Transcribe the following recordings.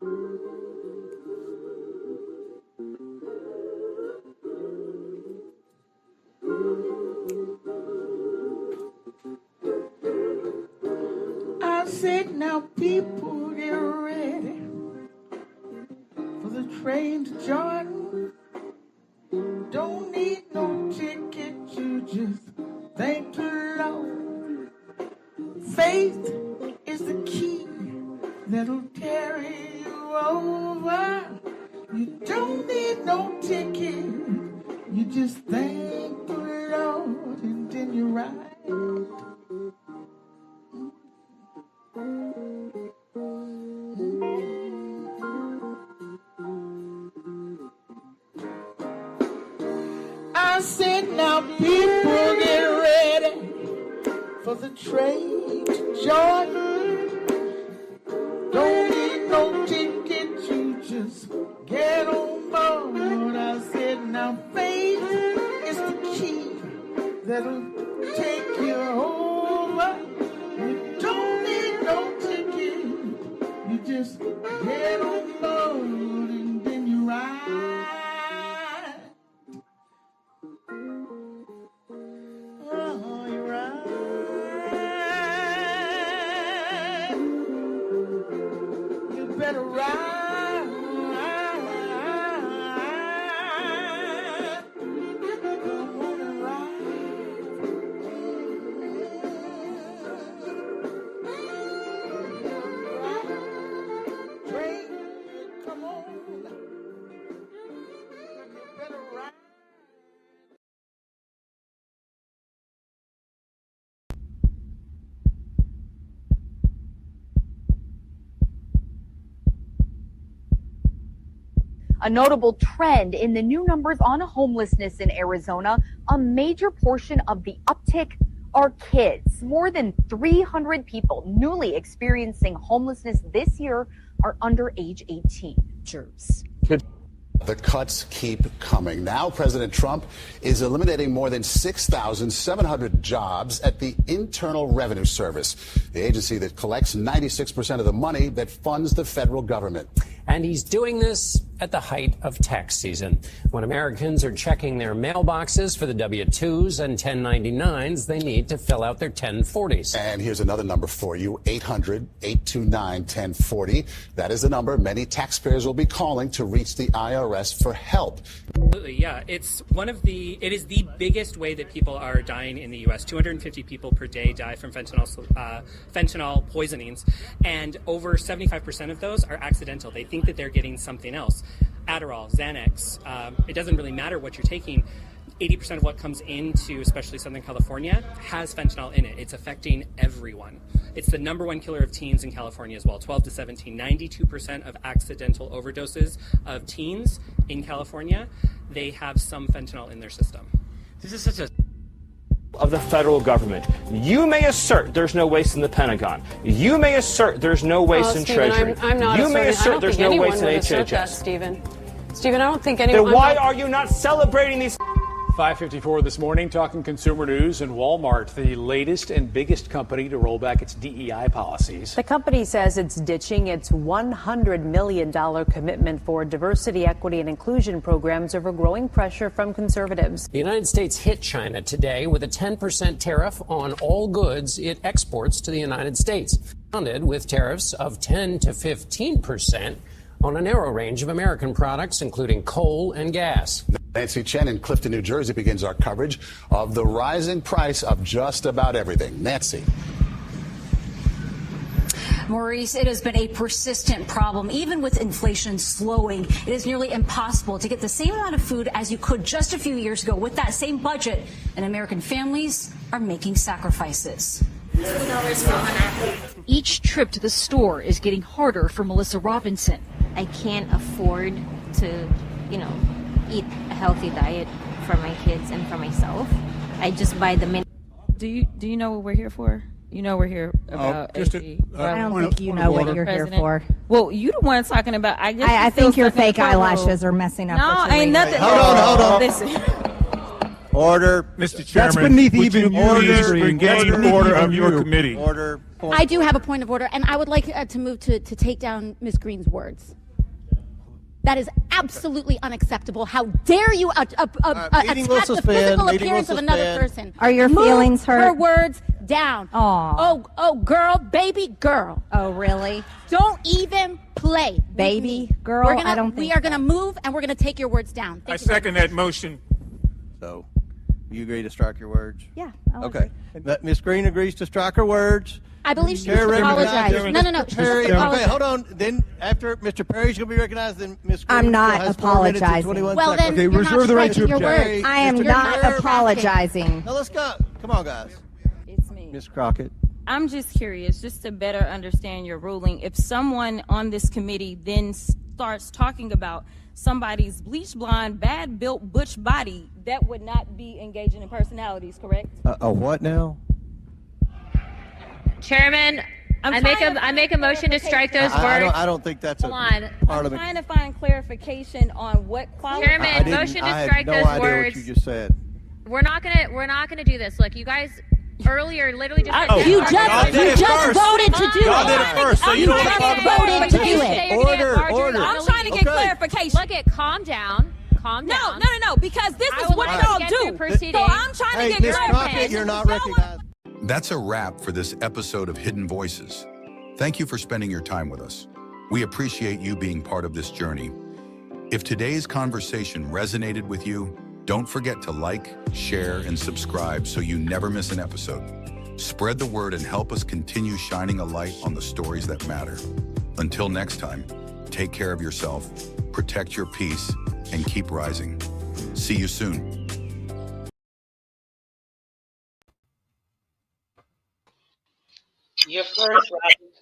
I said, now people get ready for the train to Jordan. Don't need no ticket, you just thank the Lord. Faith is the key that'll carry you over. You don't need no ticket, you just thank the Lord and then you ride. I said, now people get ready for the train to Jordan. Don't need no ticket, you just get on board. I said, now faith is the key that'll take you over. You don't need no ticket, you just get on board and then you ride. Oh, you ride. You better ride. Come on and ride. Train, come on. You better ride. A notable trend in the new numbers on homelessness in Arizona, a major portion of the uptick are kids. More than 300 people newly experiencing homelessness this year are under age 18. The cuts keep coming. Now, President Trump is eliminating more than 6,700 jobs at the Internal Revenue Service, the agency that collects 96% of the money that funds the federal government. And he's doing this at the height of tax season, when Americans are checking their mailboxes for the W-2s and 1099s they need to fill out their 1040s. And here's another number for you, 800-829-1040. That is the number many taxpayers will be calling to reach the IRS for help. Absolutely, yeah. It is the biggest way that people are dying in the U.S. 250 people per day die from fentanyl poisonings, and over 75% of those are accidental. They think that they're getting something else. Adderall, Xanax, it doesn't really matter what you're taking. 80% of what comes into, especially Southern California, has fentanyl in it. It's affecting everyone. It's the #1 killer of teens in California as well, 12 to 17. 92% of accidental overdoses of teens in California, they have some fentanyl in their system. This is such a of the federal government. You may assert there's no waste in the Pentagon. You may assert there's no waste in Stephen, Treasury. I'm not you may asserting, assert there's no waste in HHS. HHS. Stephen, I don't think anyone. Then why are you not celebrating these? 5:54 this morning, talking consumer news, and Walmart, the latest and biggest company to roll back its DEI policies. The company says it's ditching its $100 million commitment for diversity, equity, and inclusion programs over growing pressure from conservatives. The United States hit China today with a 10% tariff on all goods it exports to the United States, funded with tariffs of 10 to 15% on a narrow range of American products, including coal and gas. Nancy Chen in Clifton, New Jersey begins our coverage of the rising price of just about everything. Nancy. Maurice, it has been a persistent problem. Even with inflation slowing, it is nearly impossible to get the same amount of food as you could just a few years ago with that same budget, and American families are making sacrifices. Each trip to the store is getting harder for Melissa Robinson. I can't afford to, eat a healthy diet for my kids and for myself. I just buy the minimum. Do you know what we're here for? You know we're here about I don't think you know what you're here for. Well, you the one talking about. I think your fake eyelashes are messing up. No, ain't nothing. Hold on. Listen. Order. Mr. Chairman, That's beneath would even you you, please Ms. Green. engage That's the order beneath of your you. committee? Order. I do have a point of order, and I would like to move to take down Ms. Green's words. That is absolutely unacceptable. How dare you attack the physical appearance of another person? Are your Move feelings hurt? her words down. Aw. Oh, girl, baby girl. Oh, really? Don't even play. Baby girl? I don't think we are going to move, and we're going to take your words down. I second that motion. So, you agree to strike your words? Yeah. Okay. Ms. Green agrees to strike her words. I believe she Chair must apologize. recognizes No. Mr. She Perry. must apologize. Okay, hold on. Then after Mr. Perry's going to be recognized, then Ms. Green I'm not has 4 minutes and apologizing. 21 Well, seconds. then Okay, you're reserve not the right to striking your object. words. I am Mr. not Perry. apologizing. Now let's go. Come on, guys. It's me. Ms. Crockett. I'm just curious, just to better understand your ruling. If someone on this committee then starts talking about somebody's bleach blonde, bad built butch body, that would not be engaging in personalities, correct? A what now? Chairman, I make a motion to strike those words. I don't think that's Hold on. I'm Parliament. trying to find clarification on what quality. Chairman, motion to strike I those had no idea words. what you just said. We're not gonna do this. Look, you guys earlier literally just said You that. just voted to do Y'all did it first, so you don't want to talk about it. voted to do it. Order. I'm trying to get clarification. Look at calm down. Calm down. No, because this I is would what like to y'all get do. through proceedings. So I'm trying Hey, to get Ms. Crockett, clarification. you're not recognized. That's a wrap for this episode of Hidden Voices. Thank you for spending your time with us. We appreciate you being part of this journey. If today's conversation resonated with you, don't forget to like, share, and subscribe so you never miss an episode. Spread the word and help us continue shining a light on the stories that matter. Until next time, take care of yourself, protect your peace, and keep rising. See you soon. You're first, Robin.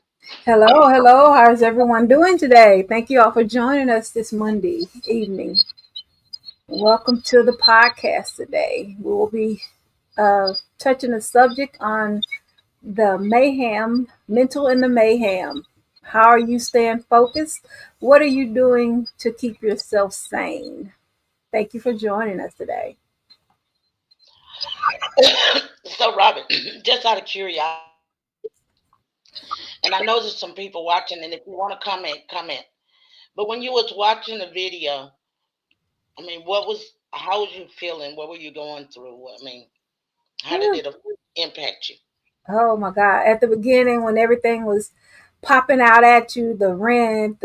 Hello. How's everyone doing today? Thank you all for joining us this Monday evening. Welcome to the podcast today. We will be touching a subject on the mayhem, mental in the mayhem. How are you staying focused? What are you doing to keep yourself sane? Thank you for joining us today. So, Robin, just out of curiosity, and I know there's some people watching, and if you want to comment. But when you was watching the video, I mean, how was you feeling? What were you going through? I mean, how did it impact you? Oh my God. At the beginning, when everything was popping out at you, the rent,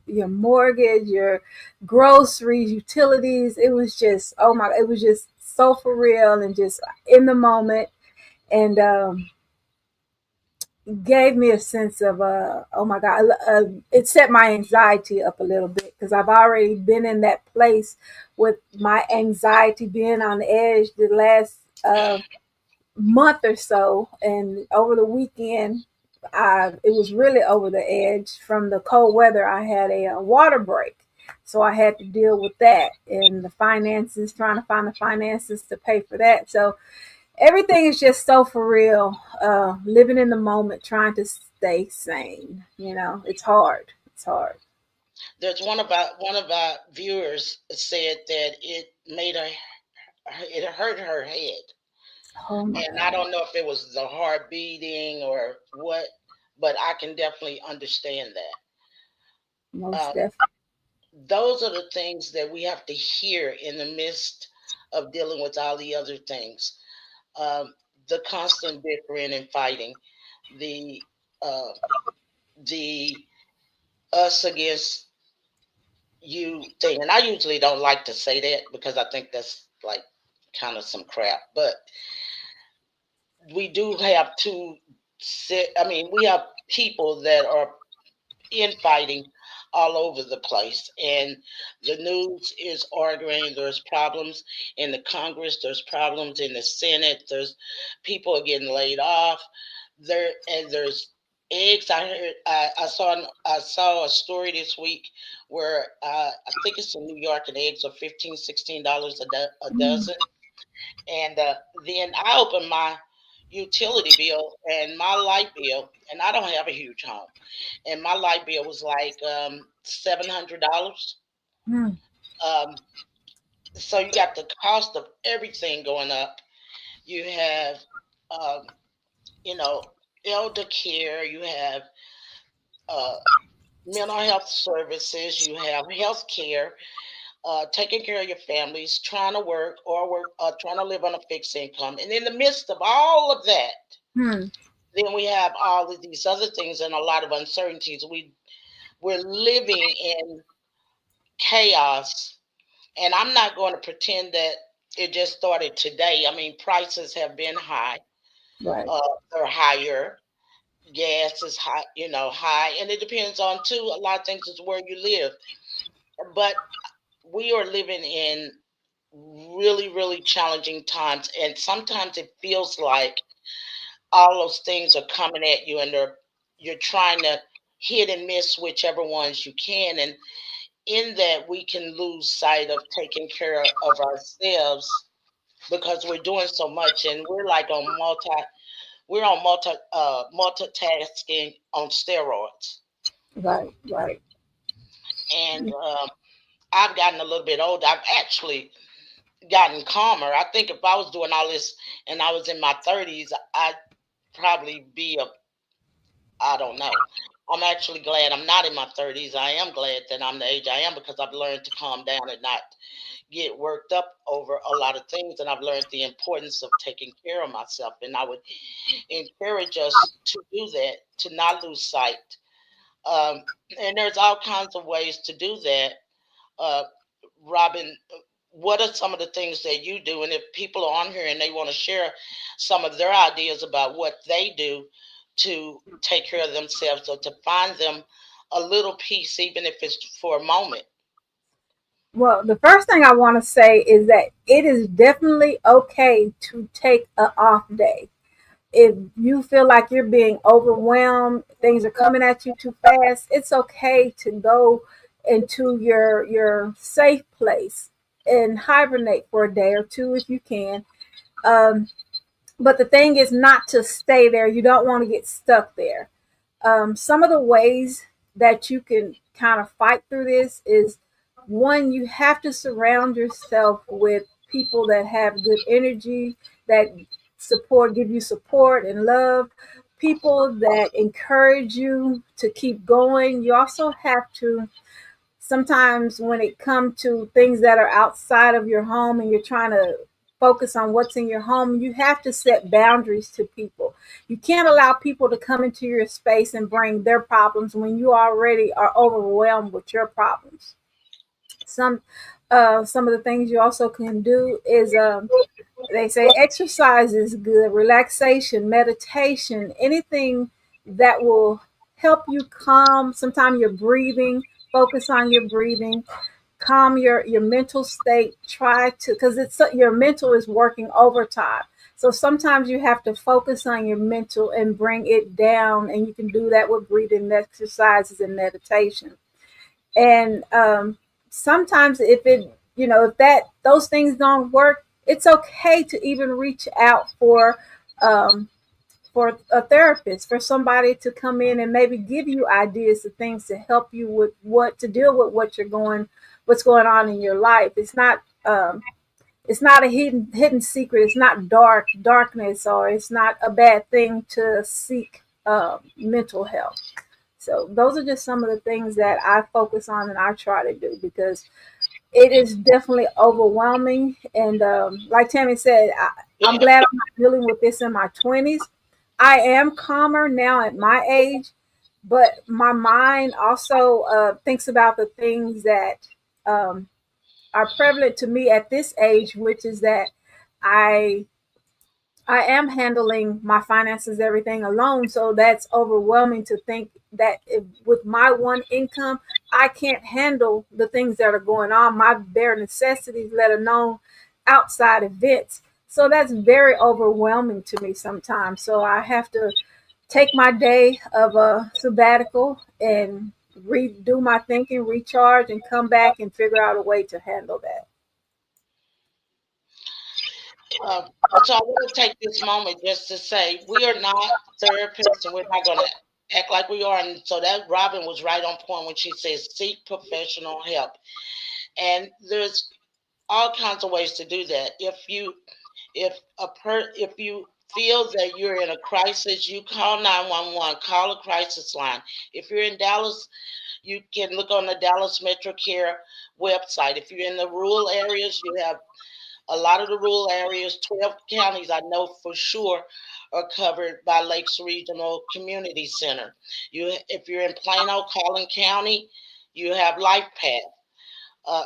your mortgage, your groceries, utilities, it was just, it was just so for real and just in the moment. And gave me a sense of, oh my God, it set my anxiety up a little bit because I've already been in that place with my anxiety being on the edge the last month or so. And over the weekend, it was really over the edge from the cold weather. I had a water break. So I had to deal with that and the finances, trying to find the finances to pay for that. So everything is just so for real, living in the moment, trying to stay sane. You know, it's hard. There's one of our viewers said that it hurt her head. Oh my And God. I don't know if it was the heart beating or what, but I can definitely understand that. Most definitely. Those are the things that we have to hear in the midst of dealing with all the other things. The constant bickering and fighting, the us against you thing. And I usually don't like to say that because I think that's like kind of some crap. But we do have we have people that are infighting all over the place, and the news is arguing. There's problems in the Congress, there's problems in the Senate, there's people are getting laid off there's eggs. I saw a story this week where I think it's in New York, and eggs are $15-16 a dozen. And then I opened my utility bill and my light bill, and I don't have a huge home, and my light bill was like $700. So you got the cost of everything going up. You have, um, you know, elder care. You have uh, mental health services. You have health care. Taking care of your families, trying to work or trying to live on a fixed income. And in the midst of all of that, Hmm. then we have all of these other things and a lot of uncertainties. We're living in chaos, and I'm not going to pretend that it just started today. I mean, prices have been high. Right. They're higher. Gas is high, high, and it depends on too. A lot of things is where you live, but we are living in really, really challenging times, and sometimes it feels like all those things are coming at you, and you're trying to hit and miss whichever ones you can, and in that we can lose sight of taking care of ourselves because we're doing so much, and we're on multitasking on steroids. Right. Right. And I've gotten a little bit older. I've actually gotten calmer. I think if I was doing all this and I was in my 30s, I'd probably be I don't know. I'm actually glad I'm not in my 30s. I am glad that I'm the age I am because I've learned to calm down and not get worked up over a lot of things. And I've learned the importance of taking care of myself. And I would encourage us to do that, to not lose sight. Um, and there's all kinds of ways to do that. Uh, Robin, what are some of the things that you do? And if people are on here and they want to share some of their ideas about what they do to take care of themselves or to find them a little peace, even if it's for a moment. Well, the first thing I want to say is that it is definitely okay to take an off day. If you feel like you're being overwhelmed, things are coming at you too fast, it's okay to go into your safe place and hibernate for a day or two if you can. Um, but the thing is not to stay there. You don't want to get stuck there. Some of the ways that you can kind of fight through this is one, you have to surround yourself with people that have good energy, that give you support and love, people that encourage you to keep going. You also have to sometimes when it comes to things that are outside of your home and you're trying to focus on what's in your home, you have to set boundaries to people. You can't allow people to come into your space and bring their problems when you already are overwhelmed with your problems. Some of the things you also can do is they say exercise is good, relaxation, meditation, anything that will help you calm. Sometimes your breathing, focus on your breathing, calm your mental state. Try to, because it's your mental is working overtime. So sometimes you have to focus on your mental and bring it down, and you can do that with breathing exercises and meditation. And sometimes if that those things don't work, it's okay to even reach out um, for a therapist, for somebody to come in and maybe give you ideas of things to help you with what to deal with what's going on in your life. It's not a hidden secret. It's not darkness, or it's not a bad thing to seek mental health. So those are just some of the things that I focus on and I try to do, because it is definitely overwhelming. And like Tammy said, I'm glad I'm not dealing with this in my 20s. I am calmer now at my age, but my mind also thinks about the things that um, are prevalent to me at this age, which is that I I am handling my finances, everything alone. So that's overwhelming to think that with my one income, I can't handle the things that are going on, my bare necessities, let alone outside events. So that's very overwhelming to me sometimes. So I have to take my day of a sabbatical and redo my thinking, recharge, and come back and figure out a way to handle that. Uh, so I want to take this moment just to say we are not therapists and we're not going to act like we are. And so that Robin was right on point when she says seek professional help. And there's all kinds of ways to do that. If you feel that you're in a crisis, you call 911, call a crisis line. If you're in Dallas, you can look on the Dallas Metro Care website. If you're in the rural areas, you have a lot of the rural areas, 12 counties I know for sure are covered by Lakes Regional Community Center. If you're in Plano, Collin County, you have LifePath.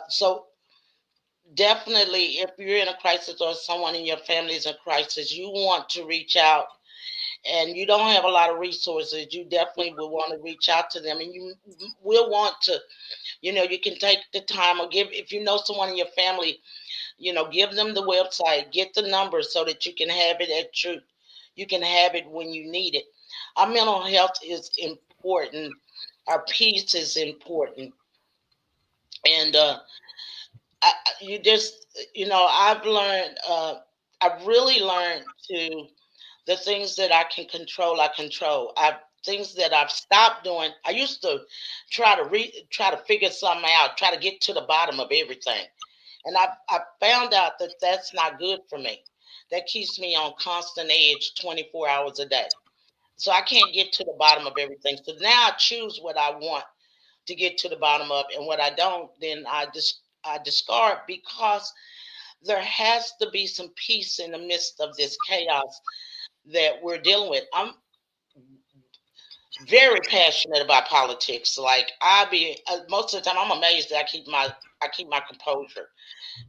So definitely, if you're in a crisis or someone in your family is in a crisis, you want to reach out and you don't have a lot of resources, you definitely will want to reach out to them. And you will want to, you can take the time or if you know someone in your family, give them the website, get the number so that you can have it you can have it when you need it. Our mental health is important. Our peace is important. And I've really learned to the things that I can control, I control. Things that I've stopped doing. I used to try to figure something out, try to get to the bottom of everything. And I found out that that's not good for me. That keeps me on constant edge 24 hours a day. So I can't get to the bottom of everything. So now I choose what I want to get to the bottom of, and what I don't, then I discard, because there has to be some peace in the midst of this chaos that we're dealing with. I'm very passionate about politics. Like most of the time, I'm amazed that I keep my composure,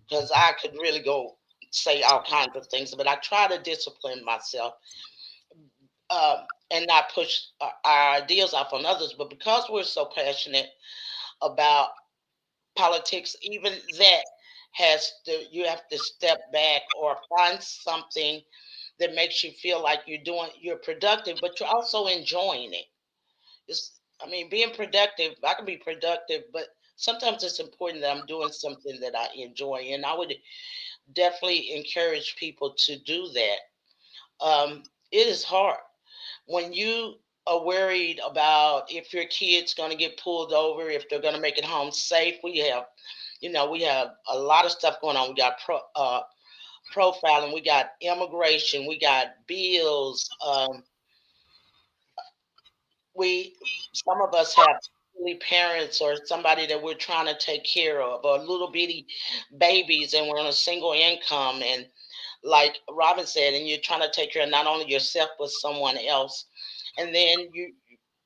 because I could really go say all kinds of things, but I try to discipline myself and not push our ideas off on others. But because we're so passionate about politics, even that you have to step back or find something that makes you feel like you're productive, but you're also enjoying it. Being productive, I can be productive, but sometimes it's important that I'm doing something that I enjoy. And I would definitely encourage people to do that. It is hard when you are worried about if your kid's going to get pulled over, if they're going to make it home safe. We have a lot of stuff going on. We got profiling, we got immigration, we got bills. Some of us have parents or somebody that we're trying to take care of, or little bitty babies, and we're on a single income, and like Robin said, and you're trying to take care of not only yourself but someone else. And then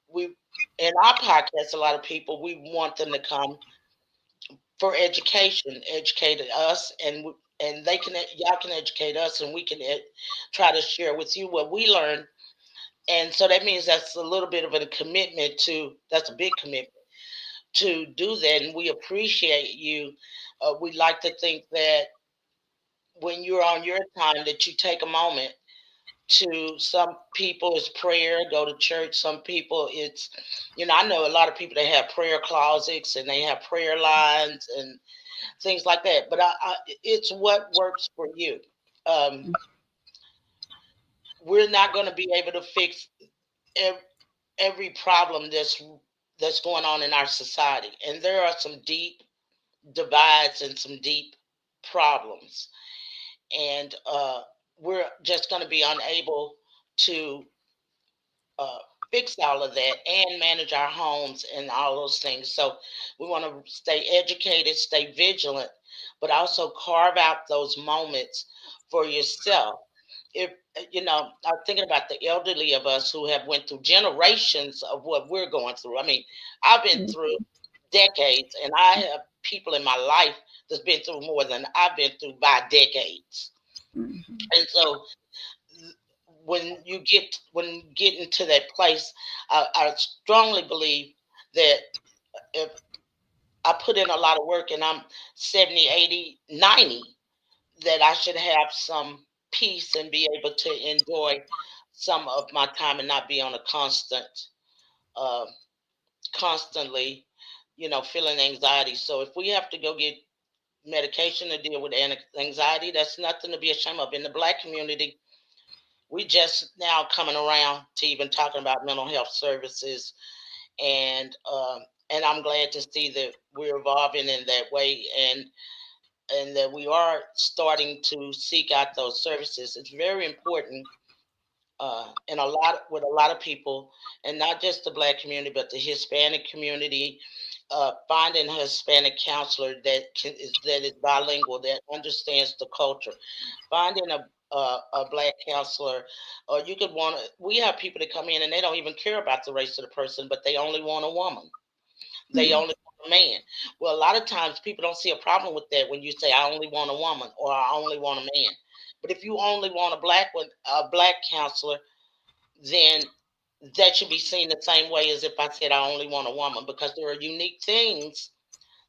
we in our podcast, a lot of people, we want them to come for education, educate us, and y'all can educate us, and we can try to share with you what we learned. And so that means that's a little bit of a commitment that's a big commitment to do that. And we appreciate you. We like to think that when you're on your time, that you take a moment some people it's prayer, go to church. Some people it's, I know a lot of people that have prayer closets and they have prayer lines and things like that. But it's what works for you. We're not going to be able to fix every problem that's going on in our society, and there are some deep divides and some deep problems, and we're just going to be unable to fix all of that and manage our homes and all those things. So we want to stay educated, stay vigilant, but also carve out those moments for yourself. If I'm thinking about the elderly of us who have went through generations of what we're going through. I've been through decades, and I have people in my life that's been through more than I've been through by decades. And so when you get into that place, I strongly believe that if I put in a lot of work and I'm 70, 80, 90, that I should have some peace and be able to enjoy some of my time and not be on a constantly, feeling anxiety. So if we have to go get medication to deal with anxiety, that's nothing to be ashamed of. In the Black community, we just now coming around to even talking about mental health services, and I'm glad to see that we're evolving in that way. And and that we are starting to seek out those services. It's very important, and with a lot of people, and not just the Black community, but the Hispanic community. Finding a Hispanic counselor that is bilingual, that understands the culture. Finding a Black counselor, or you could want to. We have people that come in and they don't even care about the race of the person, but they only want a woman. They only want a man. Well, a lot of times people don't see a problem with that when you say, "I only want a woman" or "I only want a man." But if you only want a black counselor, then that should be seen the same way as if I said I only want a woman, because there are unique things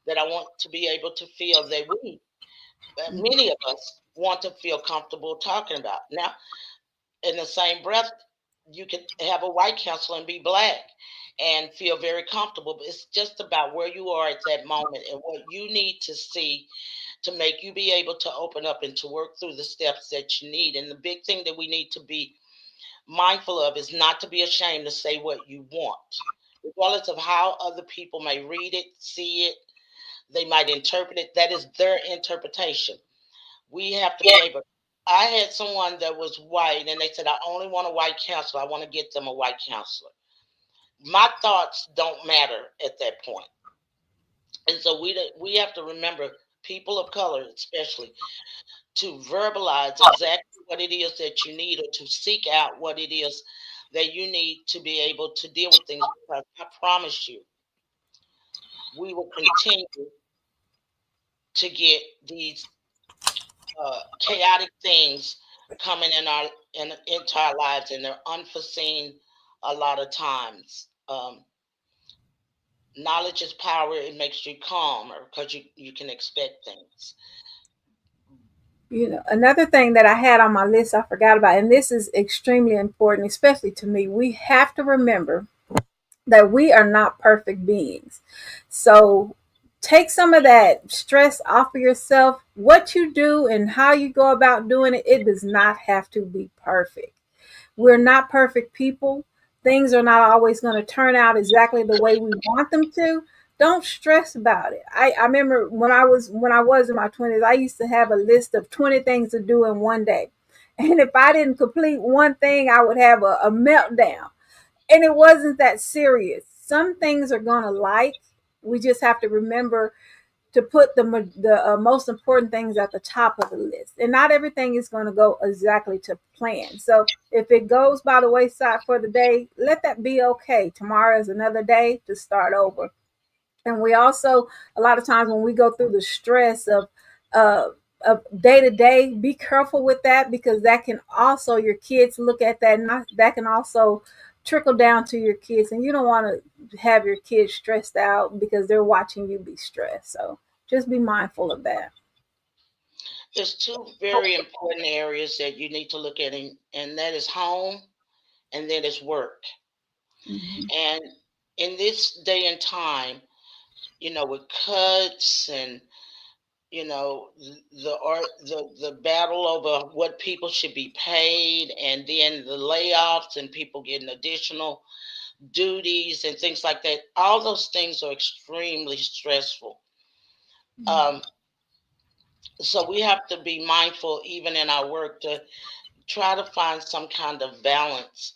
that I want to be able to feel that many of us want to feel comfortable talking about. Now, in the same breath, you could have a white counselor and be Black and feel very comfortable. But it's just about where you are at that moment and what you need to see to make you be able to open up and to work through the steps that you need. And the big thing that we need to be mindful of is not to be ashamed to say what you want, regardless of how other people may read it, see it, they might interpret it. That is their interpretation. We have to be able. I had someone that was white, and they said, "I only want a white counselor. I want to get them a white counselor." My thoughts don't matter at that point, and so we have to remember, people of color especially, to verbalize exactly what it is that you need, or to seek out what it is that you need to be able to deal with things. Because I promise you, we will continue to get these chaotic things coming into our lives, and they're unforeseen a lot of times. Knowledge is power. It makes you calmer because you can expect things. Another thing that I had on my list I forgot about, and this is extremely important, especially to me. We have to remember that we are not perfect beings. So take some of that stress off of yourself. What you do and how you go about doing it, it does not have to be perfect. We're not perfect people. Things are not always going to turn out exactly the way we want them to. Don't stress about it. I remember when I was in my 20s, I used to have a list of 20 things to do in one day. And if I didn't complete one thing, I would have a meltdown. And it wasn't that serious. Some things are going to like. We just have to remember to put the most important things at the top of the list. And not everything is going to go exactly to plan. So if it goes by the wayside for the day, let that be okay. Tomorrow is another day to start over. And we also, a lot of times when we go through the stress of day to day, be careful with that, because that can also, your kids look at that, and that can also trickle down to your kids. And you don't want to have your kids stressed out because they're watching you be stressed. So just be mindful of that. There's two very important areas that you need to look at, and that is home and then it's work. Mm-hmm. And in this day and time, with cuts and the battle over what people should be paid, and then the layoffs and people getting additional duties and things like that, all those things are extremely stressful. So we have to be mindful, even in our work, to try to find some kind of balance.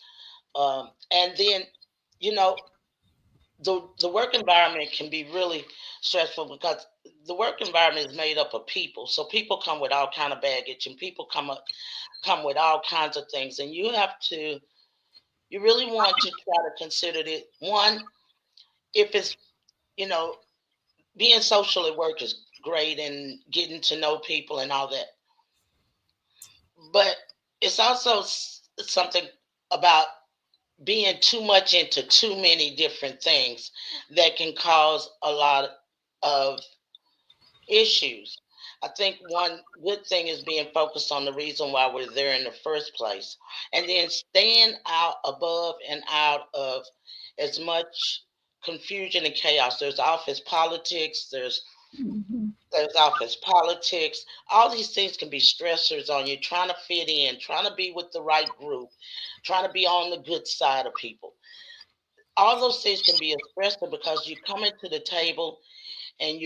And then, you know, the work environment can be really stressful, because the work environment is made up of people. So people come with all kind of baggage, and people come with all kinds of things, and you really want to try to consider it. One, if it's, you know, being social at work is great, and getting to know people and all that, but it's also something about being too much into too many different things that can cause a lot of issues. I think one good thing is being focused on the reason why we're there in the first place, and then staying out above and out of as much confusion and chaos. There's office politics, there's office politics. All these things can be stressors on you, trying to fit in, trying to be with the right group, trying to be on the good side of people. All those things can be a stressor, because you come into the table and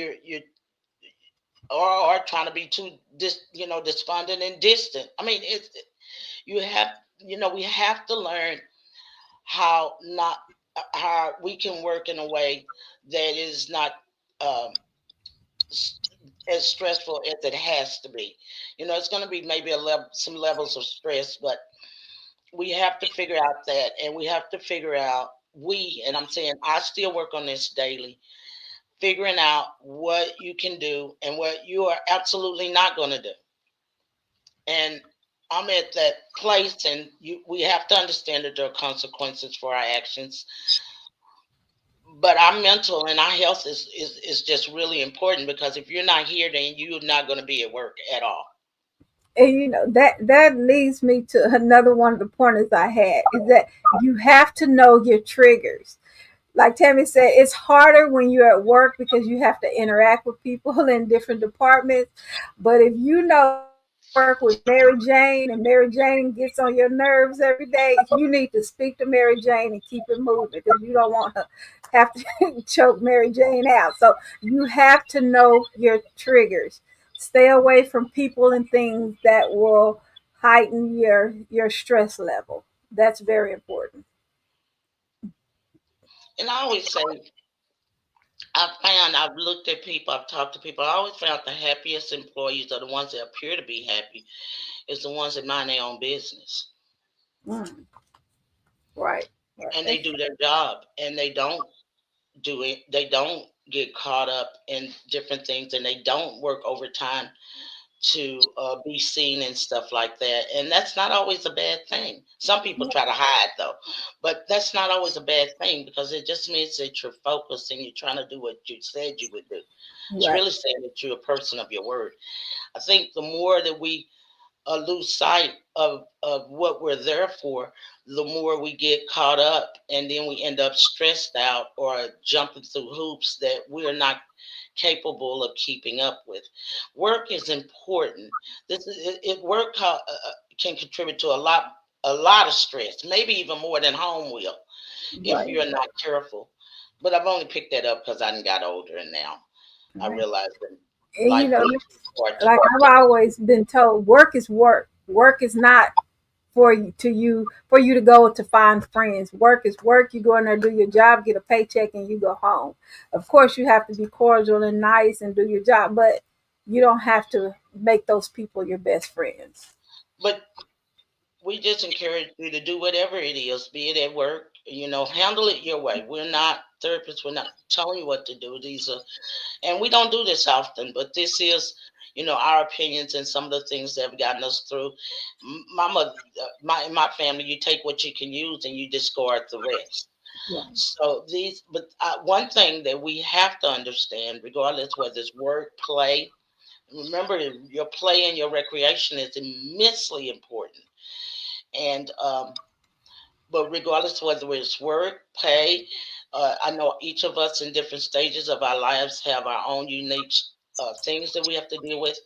or trying to be too despondent and distant. I mean, you have we have to learn how not how we can work in a way that is not um, as stressful as it has to be. It's going to be maybe some levels of stress, but we have to figure out that, and we have to figure out and I'm saying I still work on this daily, figuring out what you can do and what you are absolutely not going to do. And I'm at that place, and we have to understand that there are consequences for our actions. But our mental and our health is just really important, because if you're not here, then you're not going to be at work at all. And that leads me to another one of the pointers I had, is that you have to know your triggers. Like Tammy said, it's harder when you're at work because you have to interact with people in different departments. But if you know work with Mary Jane and Mary Jane gets on your nerves every day, you need to speak to Mary Jane and keep it moving, because you don't want to have to choke Mary Jane out. So you have to know your triggers. Stay away from people and things that will heighten your stress level. That's very important. And I always say, I've looked at people, I've talked to people. I always found the happiest employees are the ones that appear to be happy. It's the ones that mind their own business. Mm. Right. And they do their job, and they don't do it. They don't get caught up in different things, and they don't work overtime to be seen and stuff like that. And that's not always a bad thing. Some people try to hide, though, but that's not always a bad thing, because it just means that you're focused and you're trying to do what you said you would do. It's Right. really saying that you're a person of your word. I think the more that we lose sight of what we're there for, the more we get caught up, and then we end up stressed out or jumping through hoops that we're not capable of keeping up with. Work is important. Work can contribute to a lot of stress, maybe even more than home will, if Right. you're not careful. But I've only picked that up because I done got older, and now I Right. realize that And life is important. like I've always been told, work is work. Work is not for you to go to find friends. Work is work. You go in there, do your job, get a paycheck, and you go home. Of course, you have to be cordial and nice and do your job, but you don't have to make those people your best friends. But we just encourage you to do whatever it is, be it at work, handle it your way. We're not therapists. We're not telling you what to do. And we don't do this often, but this is, our opinions and some of the things that have gotten us through. My mother, in my family, you take what you can use and you discard the rest. Yeah. So but one thing that we have to understand, regardless whether it's work, play, remember your play and your recreation is immensely important. And but regardless whether it's work, pay, I know each of us in different stages of our lives have our own unique things that we have to deal with.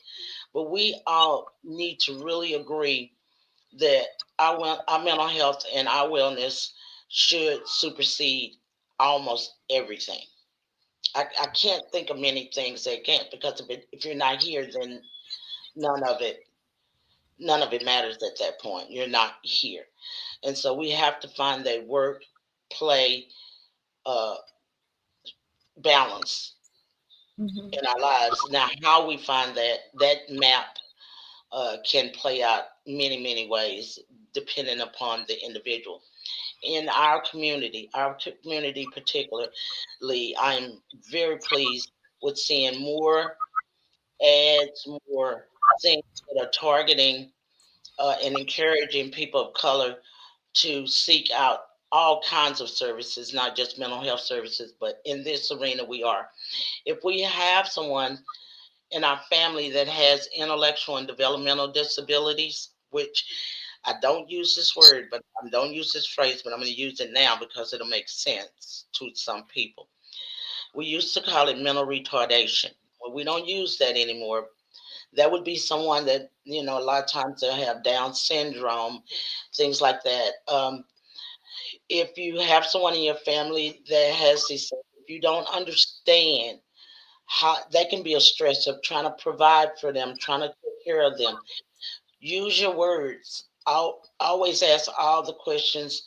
But we all need to really agree that our mental health and our wellness should supersede almost everything. I can't think of many things that can't, because if you're not here, then none of it none of it matters at that point. You're not here. And so we have to find that work, play, uh, balance Mm-hmm. in our lives. Now, how we find that map can play out many ways, depending upon the individual. In our community particularly, I'm very pleased with seeing more ads, more things that are targeting and encouraging people of color to seek out all kinds of services, not just mental health services, but in this arena we are. If we have someone in our family that has intellectual and developmental disabilities, which I don't use this word, but I don't use this phrase, but I'm going to use it now because it'll make sense to some people. We used to call it mental retardation. Well, we don't use that anymore. That would be someone that, a lot of times they'll have Down syndrome, things like that. If you have someone in your family that has these, if you don't understand how that can be a stress of trying to provide for them, trying to take care of them. Use your words. Always ask all the questions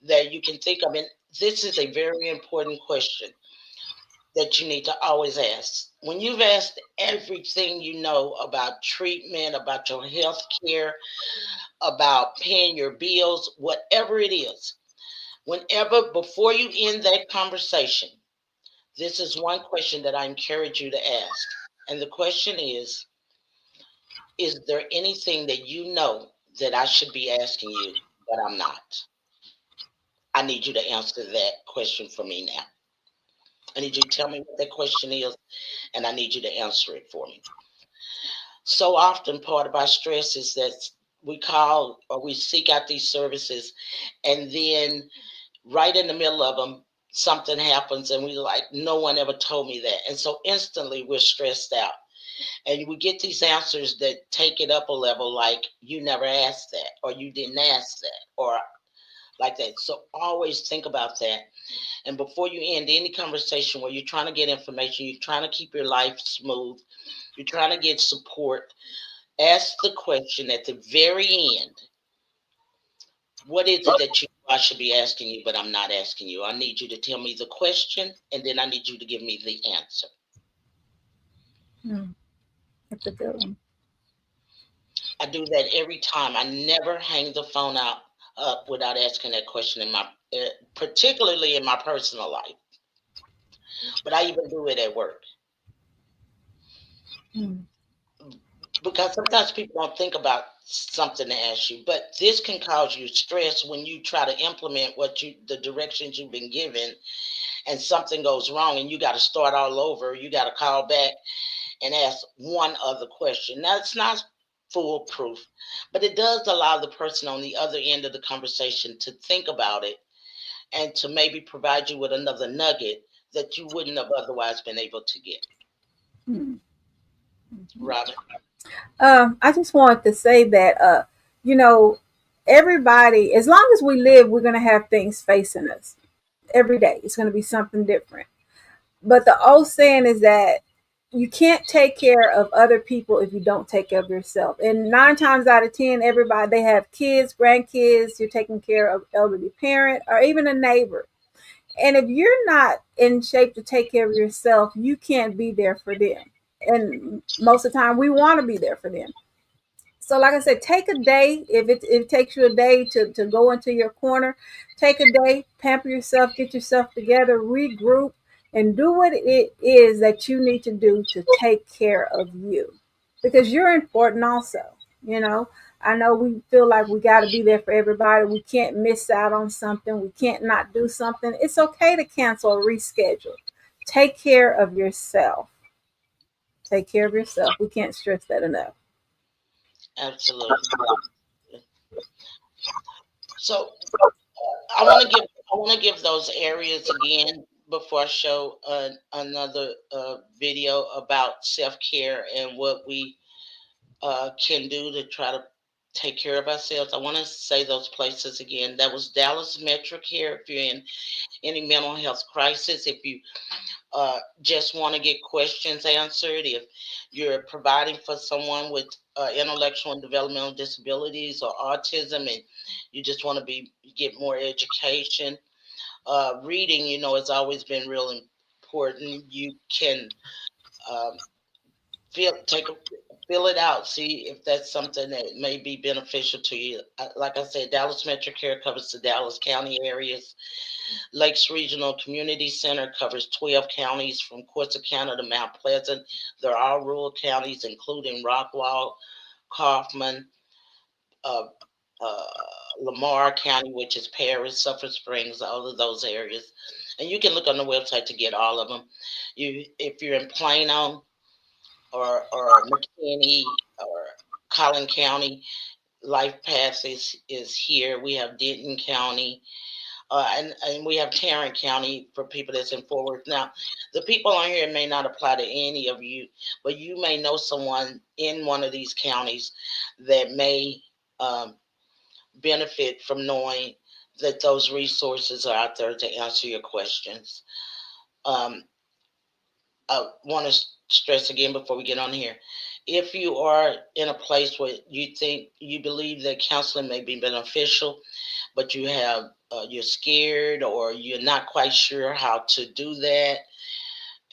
that you can think of. And this is a very important question that you need to always ask. When you've asked everything you know about treatment, about your health care, about paying your bills, whatever it is, whenever before you end that conversation, this is one question that I encourage you to ask. And the question is there anything that you know that I should be asking you, but I'm not? I need you to answer that question for me now. I need you to tell me what that question is, and I need you to answer it for me. So often, part of our stress is that we call or we seek out these services, and then right in the middle of them, something happens, and we like, no one ever told me that. And so instantly we're stressed out. And we get these answers that take it up a level, like, you never asked that, or you didn't ask that, or like that. So always think about that. And before you end any conversation where you're trying to get information, you're trying to keep your life smooth, you're trying to get support, ask the question at the very end, what is it that I should be asking you, but I'm not asking you? I need you to tell me the question, and then I need you to give me the answer. That's a good one. I do that every time. I never hang the phone up without asking that question in my, particularly in my personal life. But I even do it at work. Because sometimes people don't think about something to ask you, but this can cause you stress when you try to implement the directions you've been given, and something goes wrong and you got to start all over. You got to call back and ask one other question. Now, it's not foolproof, but it does allow the person on the other end of the conversation to think about it and to maybe provide you with another nugget that you wouldn't have otherwise been able to get. Robin? I just wanted to say that, everybody, as long as we live, we're going to have things facing us every day. It's going to be something different. But the old saying is that you can't take care of other people if you don't take care of yourself. And 9 times out of 10, everybody, they have kids, grandkids, you're taking care of elderly parent or even a neighbor. And if you're not in shape to take care of yourself, you can't be there for them. And most of the time we want to be there for them. So like I said, take a day. If it takes you a day to go into your corner, take a day, pamper yourself, get yourself together, regroup, and do what it is that you need to do to take care of you. Because you're important also. I know we feel like we got to be there for everybody. We can't miss out on something. We can't not do something. It's okay to cancel or reschedule. Take care of yourself. Take care of yourself. We can't stress that enough. Absolutely. So I want to give those areas again before I show another video about self-care and what we can do to try to take care of ourselves. I want to say those places again. That was Dallas Metro Care. If you're in any mental health crisis, if you just want to get questions answered, if you're providing for someone with intellectual and developmental disabilities or autism, and you just want to get more education. Reading, has always been real important. You can fill it out, see if that's something that may be beneficial to you. Like I said, Dallas Metro Care covers the Dallas County areas. Lakes Regional Community Center covers 12 counties from Corsicana to Mount Pleasant. They're all rural counties, including Rockwall, Kaufman, Lamar County, which is Paris, Sulphur Springs, all of those areas. And you can look on the website to get all of them. If you're in Plano or McKinney or Collin County, Life Path is here. We have Denton County. And we have Tarrant County for people that's in Fort Worth. Now, the people on here may not apply to any of you, but you may know someone in one of these counties that may benefit from knowing that those resources are out there to answer your questions. I want to stress again before we get on here. If you are in a place where you believe that counseling may be beneficial, but you're scared or you're not quite sure how to do that,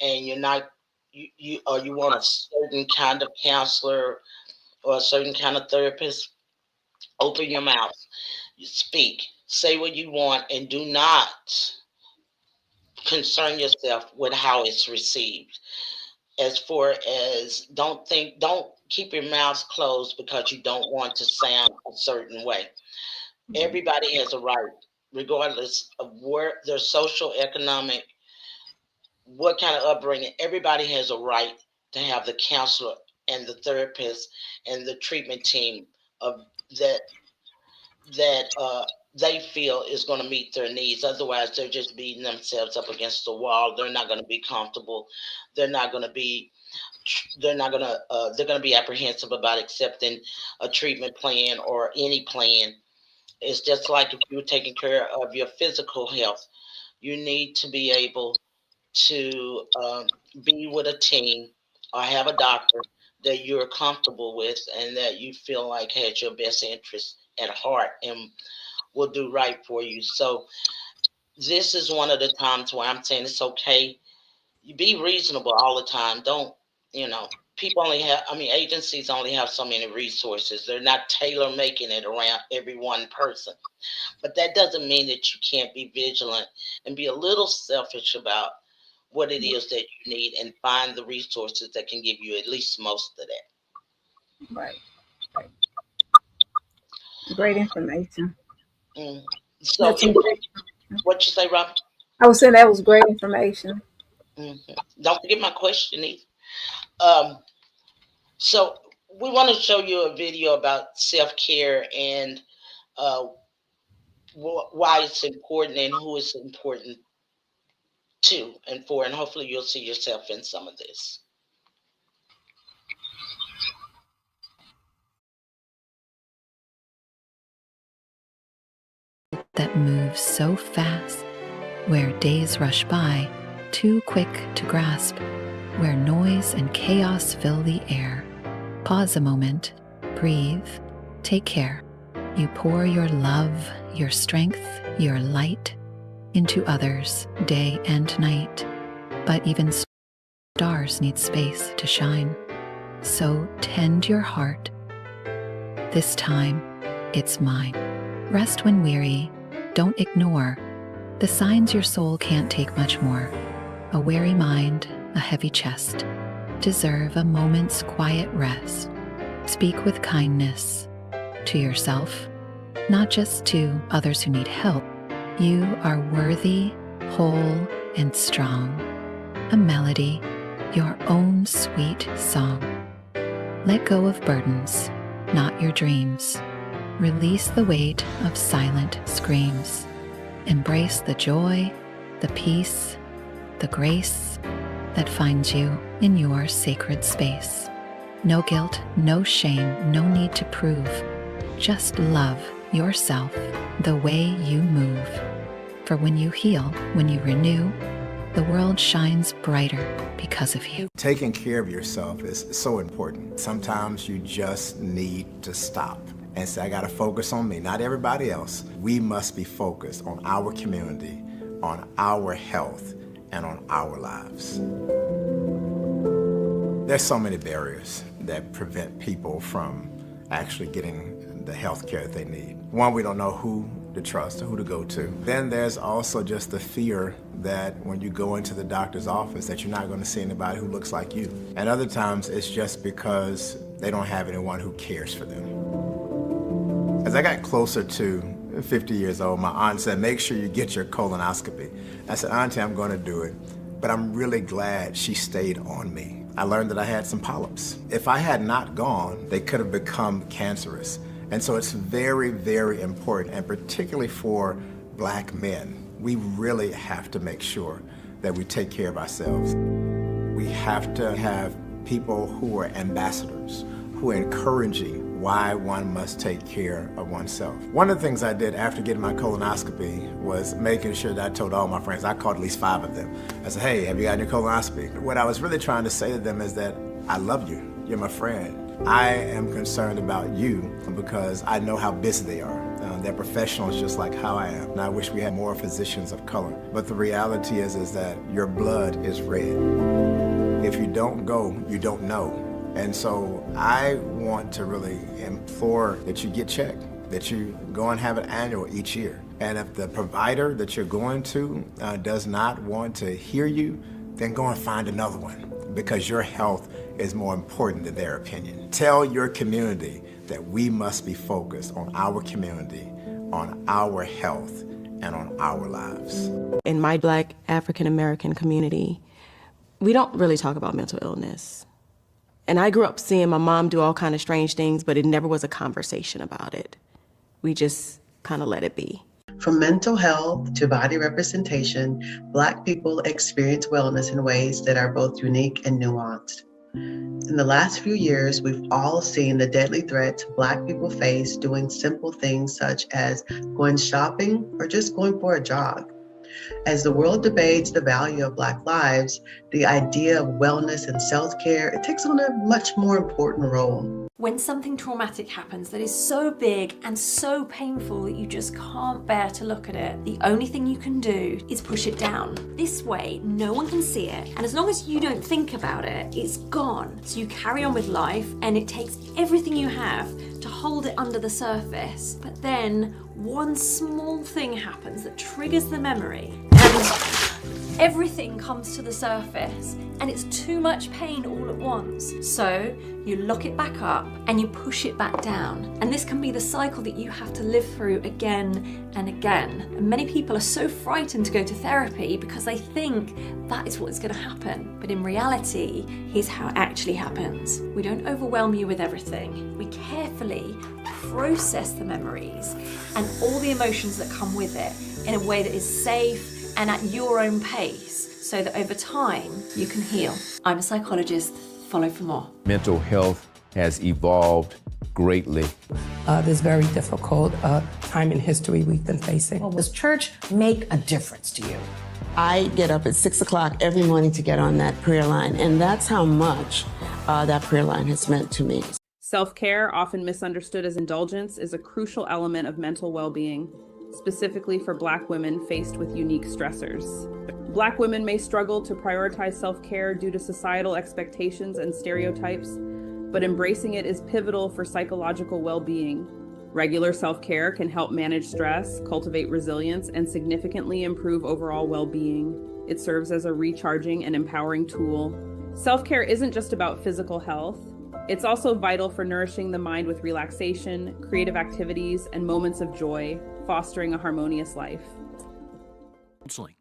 and you're not you want a certain kind of counselor or a certain kind of therapist, open your mouth, you speak, say what you want, and do not concern yourself with how it's received. As far as don't keep your mouth closed because you don't want to sound a certain way. Everybody has a right, regardless of where their social, economic, what kind of upbringing. Everybody has a right to have the counselor and the therapist and the treatment team of that they feel is going to meet their needs. Otherwise, they're just beating themselves up against the wall. They're not going to be comfortable. They're not going to be. They're going to be apprehensive about accepting a treatment plan or any plan. It's just like if you're taking care of your physical health, you need to be able to be with a team or have a doctor that you're comfortable with and that you feel like has your best interest at heart and will do right for you. So this is one of the times where I'm saying it's okay. You be reasonable all the time. Don't, people agencies only have so many resources. They're not tailor making it around every one person. But that doesn't mean that you can't be vigilant and be a little selfish about what it is that you need and find the resources that can give you at least most of that. Right. Great information. So, what you say, Rob? I was saying that was great information. Don't forget my question either. So we want to show you a video about self-care and why it's important and who it's important to and for, and hopefully you'll see yourself in some of this. That moves so fast, where days rush by, too quick to grasp, where noise and chaos fill the air. Pause a moment, breathe, take care. You pour your love, your strength, your light into others day and night. But even stars need space to shine. So tend your heart. This time, it's mine. Rest when weary. Don't ignore the signs your soul can't take much more. A weary mind, a heavy chest, deserve a moment's quiet rest. Speak with kindness to yourself, not just to others who need help. You are worthy, whole, and strong. A melody, your own sweet song. Let go of burdens, not your dreams. Release the weight of silent screams. Embrace the joy, the peace, the grace that finds you in your sacred space. No guilt, no shame, no need to prove. Just love yourself the way you move. For when you heal, when you renew, the world shines brighter because of you. Taking care of yourself is so important. Sometimes you just need to stop and say, I gotta focus on me, not everybody else. We must be focused on our community, on our health, and on our lives. There's so many barriers that prevent people from actually getting the health care that they need. One, we don't know who to trust or who to go to. Then there's also just the fear that when you go into the doctor's office that you're not going to see anybody who looks like you. And other times it's just because they don't have anyone who cares for them. As I got closer to 50 years old, my aunt said, make sure you get your colonoscopy. I said, Auntie, I'm going to do it. But I'm really glad she stayed on me. I learned that I had some polyps. If I had not gone, they could have become cancerous. And so it's very, very important, and particularly for Black men, we really have to make sure that we take care of ourselves. We have to have people who are ambassadors, who are encouraging why one must take care of oneself. One of the things I did after getting my colonoscopy was making sure that I told all my friends, I called at least 5 of them. I said, hey, have you gotten your colonoscopy? What I was really trying to say to them is that I love you, you're my friend. I am concerned about you because I know how busy they are. They're professionals just like how I am. And I wish we had more physicians of color. But the reality is that your blood is red. If you don't go, you don't know. And so I want to really implore that you get checked, that you go and have an annual each year. And if the provider that you're going to does not want to hear you, then go and find another one, because your health is more important than their opinion. Tell your community that we must be focused on our community, on our health, and on our lives. In my Black African American community, we don't really talk about mental illness. And I grew up seeing my mom do all kind of strange things, but it never was a conversation about it. We just kind of let it be. From mental health to body representation, Black people experience wellness in ways that are both unique and nuanced. In the last few years, we've all seen the deadly threats Black people face doing simple things such as going shopping or just going for a jog. As the world debates the value of Black lives, the idea of wellness and self-care, it takes on a much more important role. When something traumatic happens that is so big and so painful that you just can't bear to look at it, the only thing you can do is push it down. This way, no one can see it, and as long as you don't think about it, it's gone. So you carry on with life, and it takes everything you have to hold it under the surface. But then, one small thing happens that triggers the memory, and everything comes to the surface, and it's too much pain all at once. So you lock it back up and you push it back down. And this can be the cycle that you have to live through again and again. And many people are so frightened to go to therapy because they think that is what's going to happen. But in reality, here's how it actually happens. We don't overwhelm you with everything. We carefully process the memories and all the emotions that come with it in a way that is safe and at your own pace, so that over time you can heal. I'm a psychologist. Follow for more. Mental health has evolved greatly. This very difficult time in history we've been facing. Well, does church make a difference to you? I get up at 6 o'clock every morning to get on that prayer line, and that's how much that prayer line has meant to me. Self-care, often misunderstood as indulgence, is a crucial element of mental well-being, specifically for Black women faced with unique stressors. Black women may struggle to prioritize self-care due to societal expectations and stereotypes, but embracing it is pivotal for psychological well-being. Regular self-care can help manage stress, cultivate resilience, and significantly improve overall well-being. It serves as a recharging and empowering tool. Self-care isn't just about physical health. It's also vital for nourishing the mind with relaxation, creative activities, and moments of joy, fostering a harmonious life.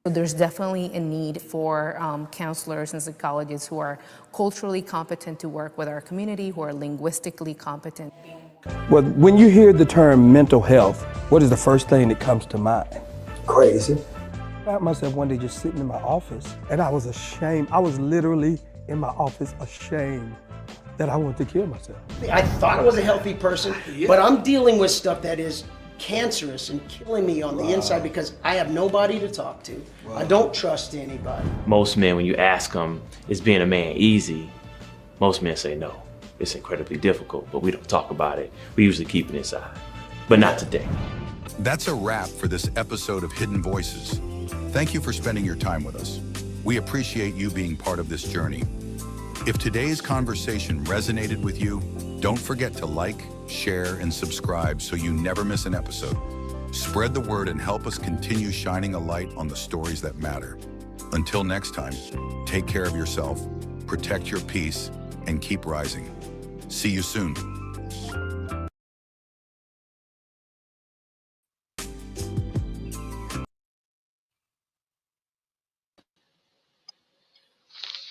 There's definitely a need for counselors and psychologists who are culturally competent to work with our community, who are linguistically competent. Well, when you hear the term mental health, what is the first thing that comes to mind? Crazy. I found myself one day just sitting in my office, and I was ashamed. I was literally in my office ashamed that I wanted to kill myself. I thought I was a healthy person, but I'm dealing with stuff that is cancerous and killing me on the inside because I have nobody to talk to. I don't trust anybody. Most men, when you ask them, is being a man easy? Most men say no. It's incredibly difficult, but we don't talk about it. We usually keep it inside, but not today. That's a wrap for this episode of Hidden Voices. Thank you for spending your time with us. We appreciate you being part of this journey. If today's conversation resonated with you, don't forget to like, share, and subscribe so you never miss an episode. Spread the word and help us continue shining a light on the stories that matter. Until next time, take care of yourself, protect your peace, and keep rising. See you soon.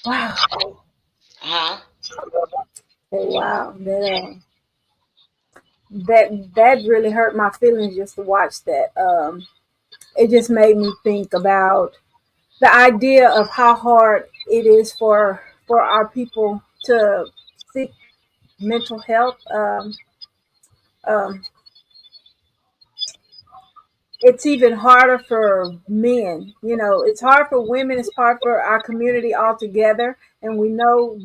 Wow. Huh? Wow. That really hurt my feelings just to watch that. It just made me think about the idea of how hard it is for our people to seek mental health. um, it's even harder for men. You know, it's hard for women. It's hard for our community altogether. And we know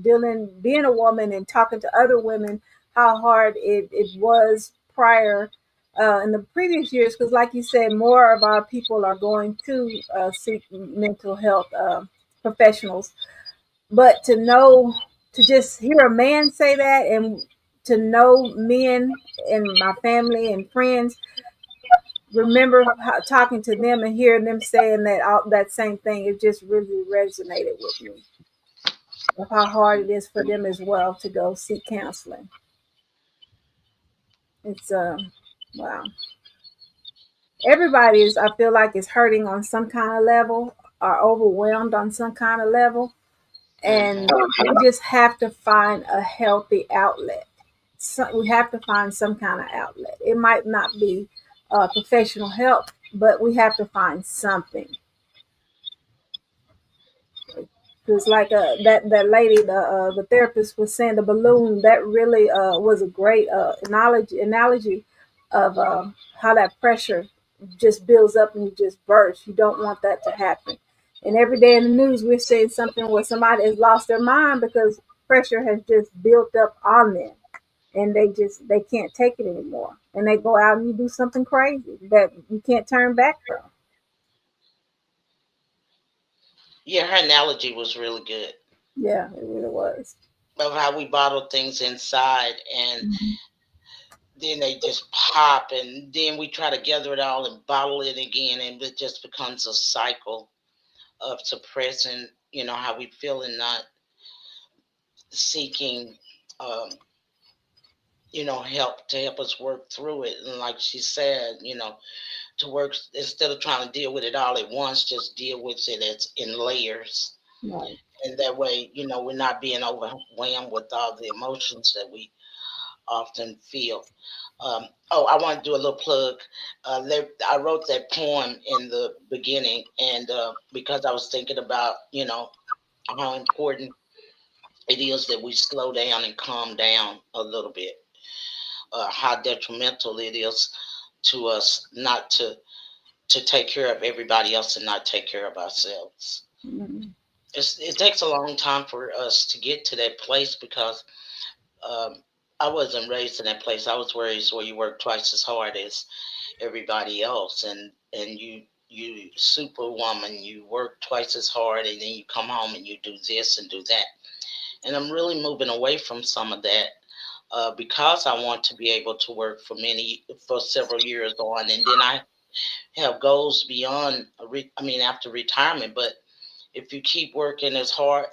being a woman and talking to other women, how hard it was prior in the previous years. Because like you said, more of our people are going to seek mental health professionals. But to just hear a man say that, and to know men and my family and friends, remember talking to them and hearing them saying that same thing, it just really resonated with me of how hard it is for them as well to go seek counseling. It's wow. Everybody is, I feel like, is hurting on some kind of level, or overwhelmed on some kind of level, and we just have to find a healthy outlet. We have to find some kind of outlet. It might not be professional help, but we have to find something. Because like that lady, the therapist was saying, the balloon, that really was a great analogy of how that pressure just builds up and you just burst. You don't want that to happen. And every day in the news, we're seeing something where somebody has lost their mind because pressure has just built up on them, and they can't take it anymore, and they go out and you do something crazy that you can't turn back from. Yeah, her analogy was really good Yeah, it really was. of how we bottle things inside and then they just pop, and then we try to gather it all and bottle it again, and it just becomes a cycle of suppressing, how we feel and not seeking, um, help to help us work through it. And like she said, to work instead of trying to deal with it all at once, just deal with it as in layers. Right. And that way, we're not being overwhelmed with all the emotions that we often feel. I want to do a little plug. I wrote that poem in the beginning, and because I was thinking about, how important it is that we slow down and calm down a little bit. How detrimental it is to us not to take care of everybody else and not take care of ourselves. It takes a long time for us to get to that place because I wasn't raised in that place. I was raised where you work twice as hard as everybody else, and you superwoman, you work twice as hard, and then you come home and you do this and do that. And I'm really moving away from some of that because I want to be able to work for several years on, and then I have goals beyond. After retirement, but if you keep working as hard,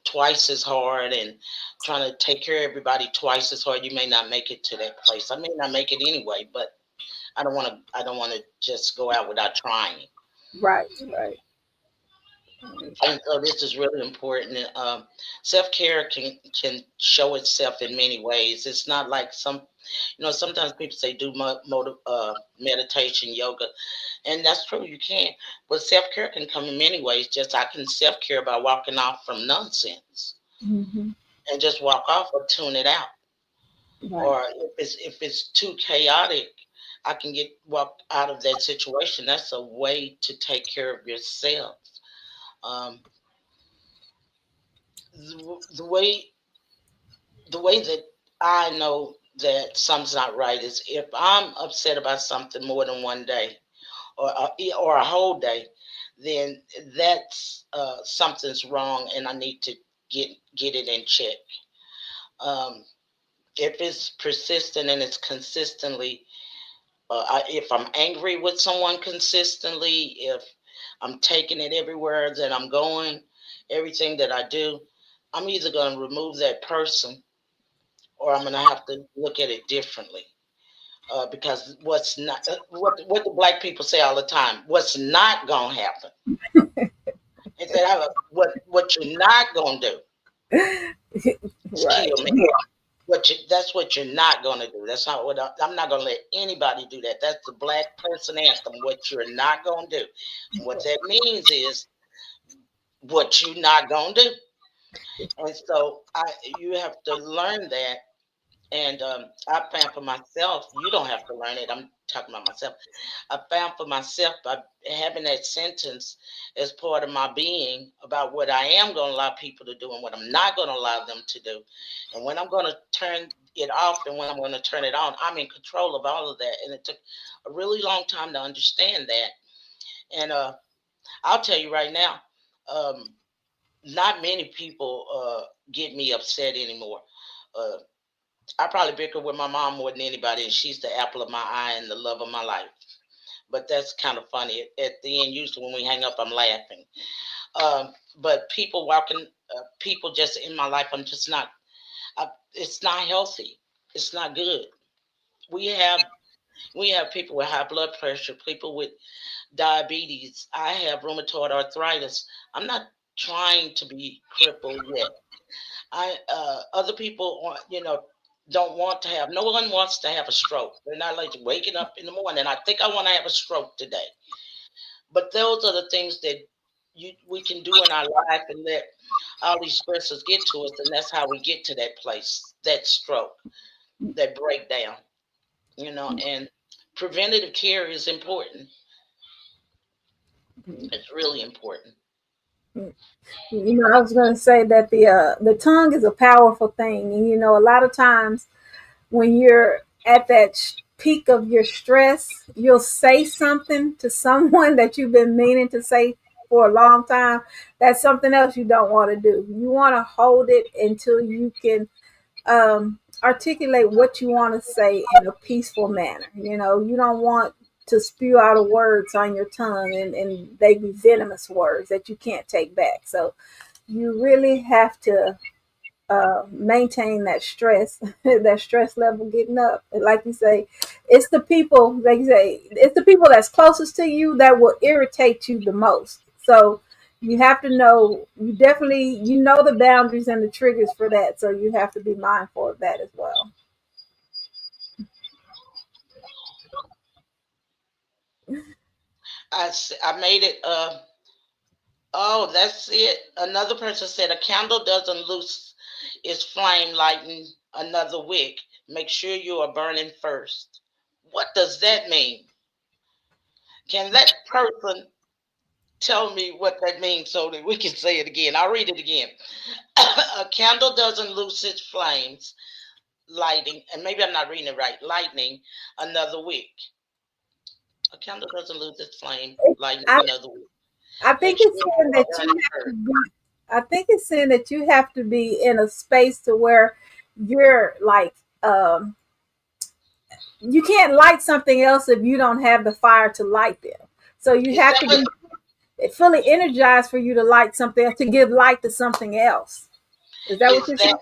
twice as hard, and trying to take care of everybody twice as hard, you may not make it to that place. I may not make it anyway, but I don't want to just go out without trying. Right. And so this is really important. Self-care can show itself in many ways. It's not like sometimes people say do meditation, yoga, and that's true. You can, but self-care can come in many ways. Just I can self-care by walking off from nonsense and just walk off or tune it out. Right. Or if it's too chaotic, I can walk out of that situation. That's a way to take care of yourself. The way that I know that something's not right is if I'm upset about something more than one day or a whole day, then that's something's wrong, and I need to get it in check. If it's persistent and it's consistently, if I'm angry with someone consistently, if I'm taking it everywhere that I'm going, everything that I do, I'm either going to remove that person or I'm going to have to look at it differently. Because what's not what the black people say all the time, what's not going to happen. Is that what you're not going to do is Right. kill me. That's what you're not going to do. That's not what I'm not going to let anybody do that. That's the black person anthem. What you're not going to do. What that means is what you're not going to do. And so you have to learn that And I found for myself, you don't have to learn it. I'm talking about myself. I found for myself by having that sentence as part of my being about what I am going to allow people to do and what I'm not going to allow them to do. And when I'm going to turn it off and when I'm going to turn it on, I'm in control of all of that. And it took a really long time to understand that. And I'll tell you right now, um, not many people get me upset anymore. Uh, I probably bicker with my mom more than anybody, and she's the apple of my eye and the love of my life. But that's kind of funny. At the end, usually when we hang up, I'm laughing. But people just in my life, I'm just not. It's not healthy. It's not good. We have we have people with high blood pressure, people with diabetes. I have rheumatoid arthritis. I'm not trying to be crippled yet. I other people want, don't want to have. No one wants to have a stroke. They're not like waking up in the morning. I think I want to have a stroke today. But those are the things that we can do in our life and let all these stressors get to us, and that's how we get to that place, that stroke, that breakdown. And preventative care is important. It's really important. I was going to say that the tongue is a powerful thing, and a lot of times when you're at that peak of your stress, you'll say something to someone that you've been meaning to say for a long time. That's something else you don't want to do. You want to hold it until you can articulate what you want to say in a peaceful manner. You don't want to spew out of words on your tongue and they be venomous words that you can't take back. So you really have to maintain that stress, that stress level getting up. And like you say, it's the people that's closest to you that will irritate you the most. So you have to know, you know the boundaries and the triggers for that. So you have to be mindful of that as well. I made it. Oh, that's it. Another person said a candle doesn't lose its flame, lighten another wick. Make sure you are burning first. What does that mean? Can that person tell me what that means so that we can say it again? I'll read it again. A candle doesn't lose its flames, lighting, and maybe I'm not reading it right, lightning another wick. A candle doesn't lose its flame, lighting I, another wick. I Make think sure it's you saying are that you burning have to first. be. I think it's saying that you have to be in a space to where you're like you can't light something else if you don't have the fire to light them. So you Is have that to what be fully energized for you to light something else, to give light to something else. Is that what is you're saying?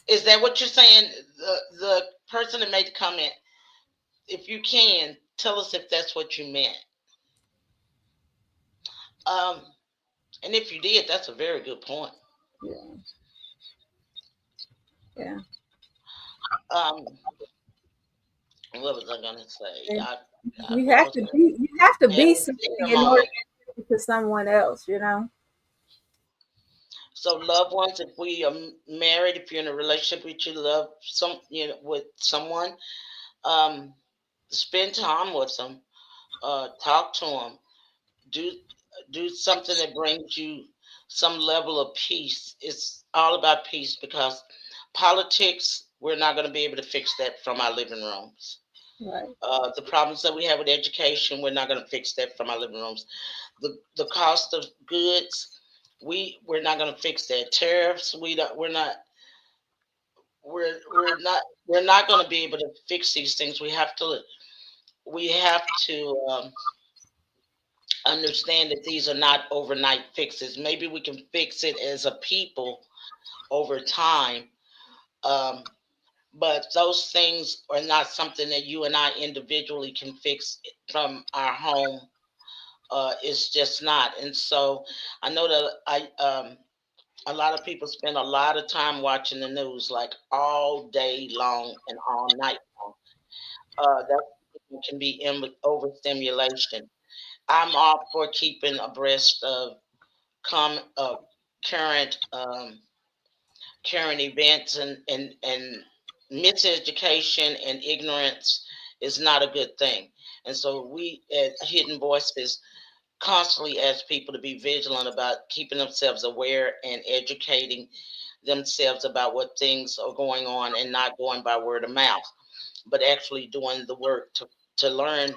that is that what you're saying? The person that made the comment, if you can, tell us if that's what you meant. Um, and if you did, that's a very good point. Yeah. Yeah. Um, what was I gonna say? And I lost it. you have to Yeah, be take something a in order moment. to give it to someone else. So, loved ones, if we are married, if you're in a relationship with you love with someone, um, spend time with them, talk to them, do something that brings you some level of peace. It's all about peace because politics, we're not going to be able to fix that from our living rooms. Right. The problems that we have with education, we're not going to fix that from our living rooms. The cost of goods, we're not going to fix that. Tariffs, we're not going to be able to fix these things. We have to understand that these are not overnight fixes. Maybe we can fix it as a people over time. Um, but those things are not something that you and I individually can fix from our home. It's just not. And so I know that a lot of people spend a lot of time watching the news, like all day long and all night long. That can be overstimulation. I'm all for keeping abreast of com current current events and miseducation and ignorance is not a good thing. And so we at Hidden Voices constantly ask people to be vigilant about keeping themselves aware and educating themselves about what things are going on, and not going by word of mouth, but actually doing the work to learn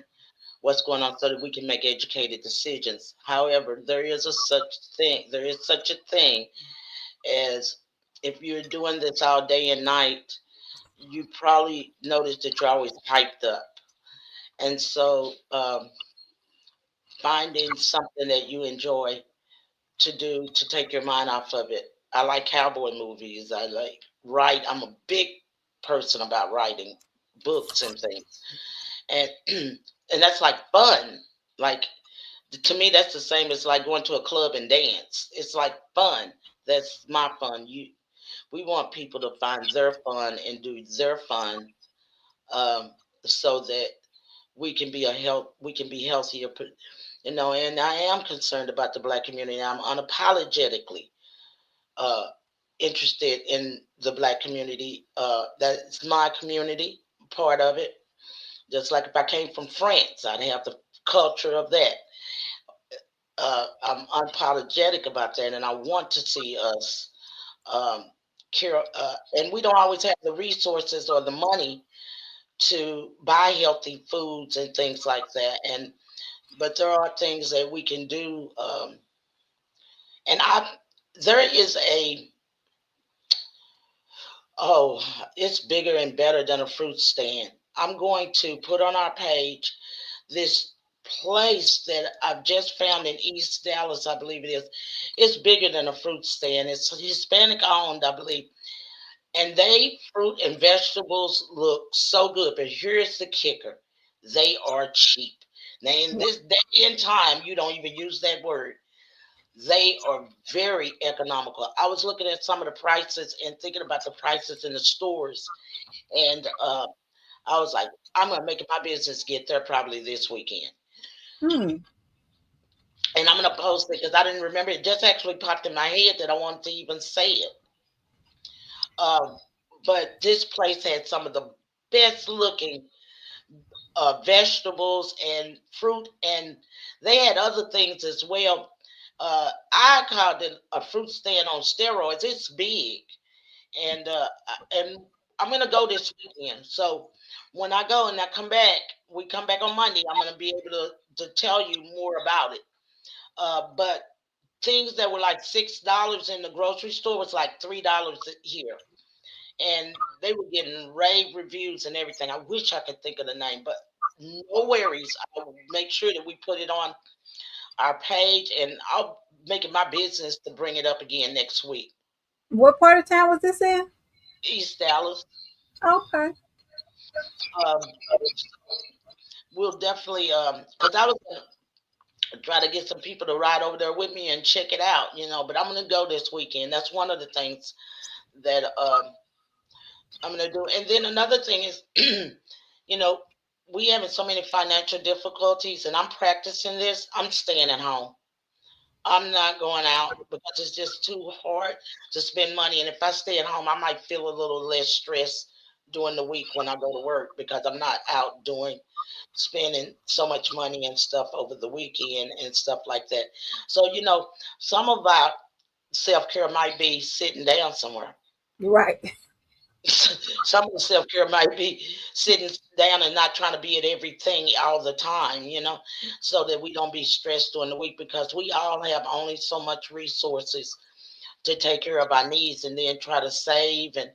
what's going on so that we can make educated decisions. However, there is such a thing as, if you're doing this all day and night, you probably notice that you're always hyped up. And so finding something that you enjoy to do to take your mind off of it. I like cowboy movies. I like write. I'm a big person about writing books and things. And and that's like fun. Like, to me, that's the same as like going to a club and dance. It's like fun. That's my fun. We want people to find their fun and do their fun, um, so that we can be healthier. And I am concerned about the Black community. I'm unapologetically uh, interested in the Black community. That's my community, part of it. Just like if I came from France, I'd have the culture of that. I'm unapologetic about that, and I want to see us um, care. And we don't always have the resources or the money to buy healthy foods and things like that. But there are things that we can do. And there is it's bigger and better than a fruit stand. I'm going to put on our page this place that I've just found in East Dallas, I believe it is. It's bigger than a fruit stand. It's Hispanic owned, I believe. And they fruit and vegetables look so good. But here's the kicker. They are cheap. Now in this day and time, you don't even use that word. They are very economical. I was looking at some of the prices and thinking about the prices in the stores. And I was like, I'm going to make it my business get there probably this weekend. And I'm going to post it because I didn't remember. It just actually popped in my head that I wanted to even say it. But this place had some of the best looking vegetables and fruit, and they had other things as well. I called it a fruit stand on steroids. It's big, and I'm gonna go this weekend. So when I go and we come back on Monday. I'm gonna be able to tell you more about it. But things that were like $6 in the grocery store was like $3 here, and they were getting rave reviews and everything. I wish I could think of the name, but no worries. I'll make sure that we put it on our page, and I'll make it my business to bring it up again next week. What part of town was this in? East Dallas. Okay. We'll definitely, because I was going to try to get some people to ride over there with me and check it out, but I'm going to go this weekend. That's one of the things that I'm going to do. And then another thing is, we having so many financial difficulties, and I'm practicing this. I'm staying at home. I'm not going out because it's just too hard to spend money. And if I stay at home, I might feel a little less stress during the week when I go to work, because I'm not out spending so much money and stuff over the weekend and stuff like that. So, some of our self-care might be sitting down somewhere. Right. Some of the self-care might be sitting down and not trying to be at everything all the time, so that we don't be stressed during the week, because we all have only so much resources to take care of our needs, and then try to save and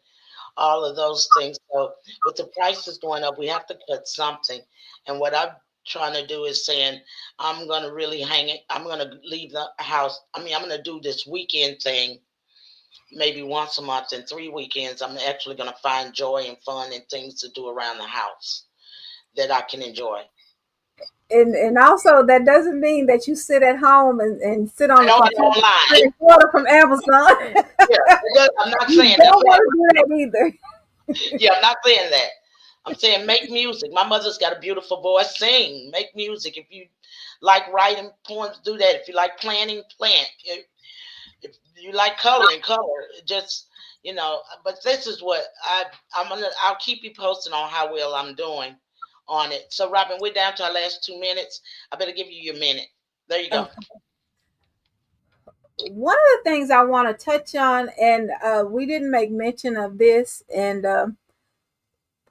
all of those things. So with the prices going up, we have to cut something. And what I'm trying to do is saying, I'm going to really hang it. I'm going to leave the house. I'm going to do this weekend thing maybe once a month, and 3 weekends I'm actually going to find joy and fun and things to do around the house that I can enjoy. And also, that doesn't mean that you sit at home and sit on the computer and order from Amazon. Yeah, I'm not saying that. Don't want to do that either. Yeah, I'm not saying that. I'm saying make music. My mother's got a beautiful voice. Sing, make music. If you like writing poems, do that. If you like planning, plant. If you like coloring, color. Just, you know, but this is what I'll keep you posted on how well I'm doing on it. So Robin, we're down to our last 2 minutes. I better give you your minute. There you go. Okay. One of the things I want to touch on, and we didn't make mention of this, and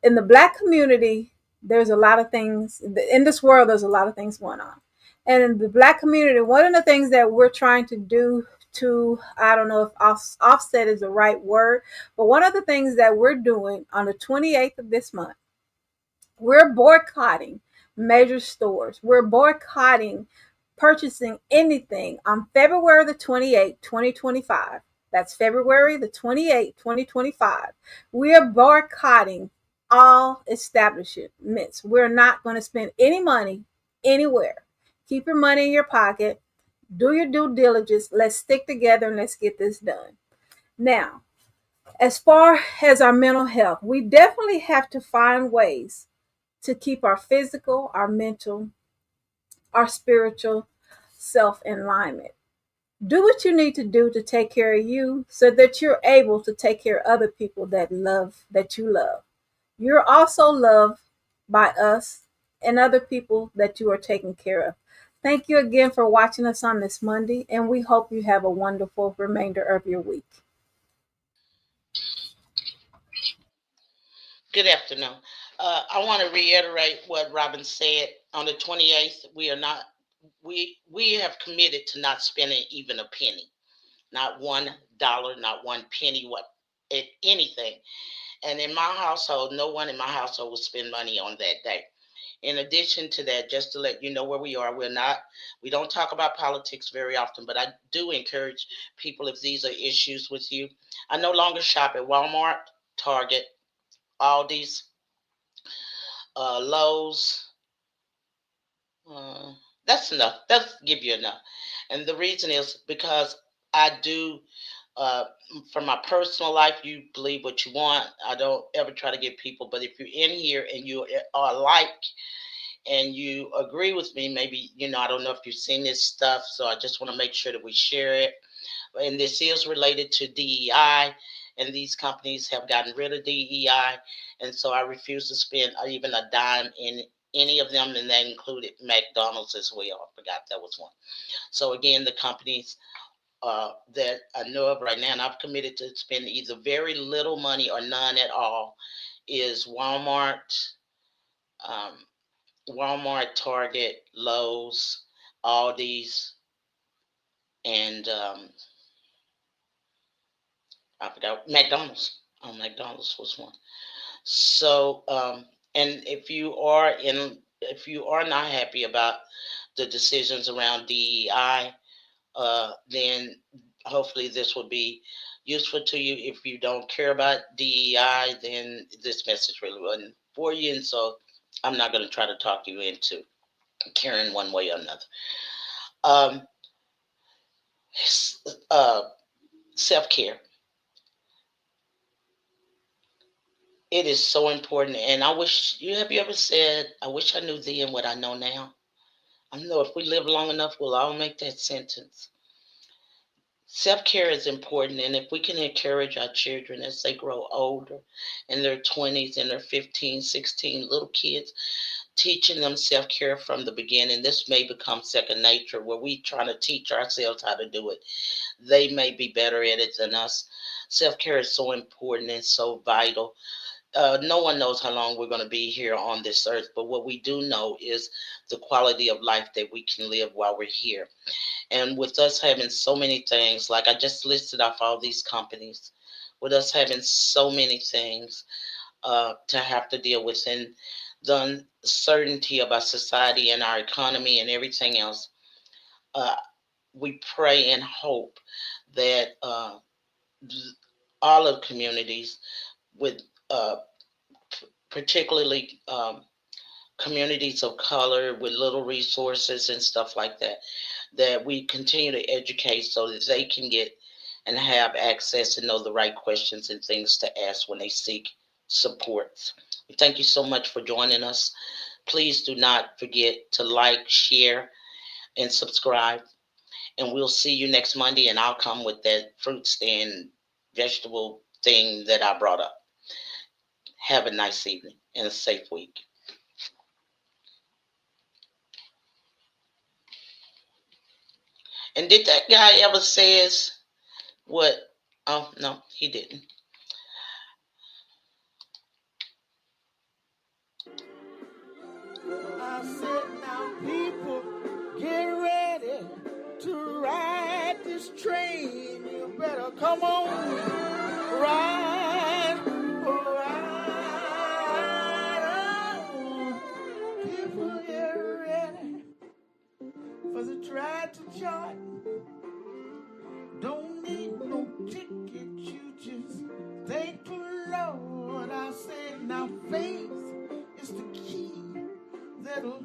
in the Black community, there's a lot of things in this world. There's a lot of things going on, and in the Black community, one of the things that we're trying to do to, I don't know if offset is the right word, but one of the things that we're doing on the 28th of this month, we're boycotting major stores. We're boycotting purchasing anything on February the 28th, 2025. That's February the 28th, 2025. We are boycotting all establishments. We're not going to spend any money anywhere. Keep your money in your pocket. Do your due diligence. Let's stick together and let's get this done. Now, as far as our mental health, we definitely have to find ways to keep our physical, our mental, our spiritual self in alignment. Do what you need to do to take care of you so that you're able to take care of other people that you love. You're also loved by us and other people that you are taking care of. Thank you again for watching us on this Monday, and we hope you have a wonderful remainder of your week. Good afternoon. I want to reiterate what Robin said. On the 28th, we have committed to not spending even a penny, not $1, not 1 penny, anything. And in my household, no one in my household will spend money on that day. In addition to that, just to let you know where we are, we don't talk about politics very often, but I do encourage people, if these are issues with you. I no longer shop at Walmart, Target, Aldi's, Lowe's. That's enough. That's give you enough. And the reason is because I do, for my personal life, you believe what you want. I don't ever try to get people, but if you're in here and you are alike and you agree with me, maybe, I don't know if you've seen this stuff, so I just want to make sure that we share it. And this is related to DEI, and these companies have gotten rid of DEI, and so I refuse to spend even a dime in any of them, and that included McDonald's as well. I forgot that was one. So again, the companies that I know of right now, and I've committed to spend either very little money or none at all, is Walmart, Target, Lowe's, Aldi's, and I forgot McDonald's. Oh, McDonald's was one. So, and if you are not happy about the decisions around DEI, then hopefully this will be useful to you. If you don't care about DEI, then this message really wasn't for you, and so I'm not going to try to talk you into caring one way or another. Self-care. It is so important, and have you ever said, I wish I knew then what I know now? I know if we live long enough, we'll all make that sentence. Self-care is important, and if we can encourage our children as they grow older, in their 20s, in their 15, 16, little kids, teaching them self-care from the beginning, this may become second nature, where we trying to teach ourselves how to do it. They may be better at it than us. Self-care is so important and so vital. No one knows how long we're going to be here on this earth, but what we do know is the quality of life that we can live while we're here. And with us having so many things, like I just listed off all these companies, with us having so many things to have to deal with, and the uncertainty of our society and our economy and everything else, we pray and hope that all of communities, with particularly communities of color with little resources and stuff like that, that we continue to educate so that they can get and have access and know the right questions and things to ask when they seek support. Thank you so much for joining us. Please do not forget to like, share, and subscribe. And we'll see you next Monday, and I'll come with that fruit stand, vegetable thing that I brought up. Have a nice evening and a safe week. And did that guy ever says what? Oh, no, he didn't. I said, now people, get ready to ride this train. You better come on, ride, ride on. People, get ready for the drive to Jordan. Don't need no ticket, you just thank the Lord. I said, now faith is the key that'll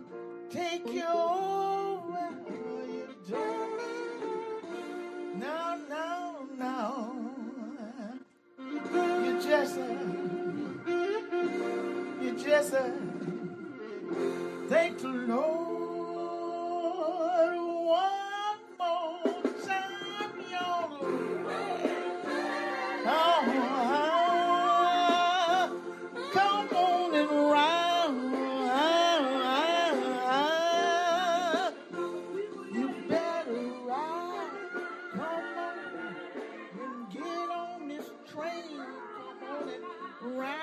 take you over. You don't. No. You just thank the Lord one more time, y'all. Come on and ride. You better ride. Come on and get on this train. Come on and ride.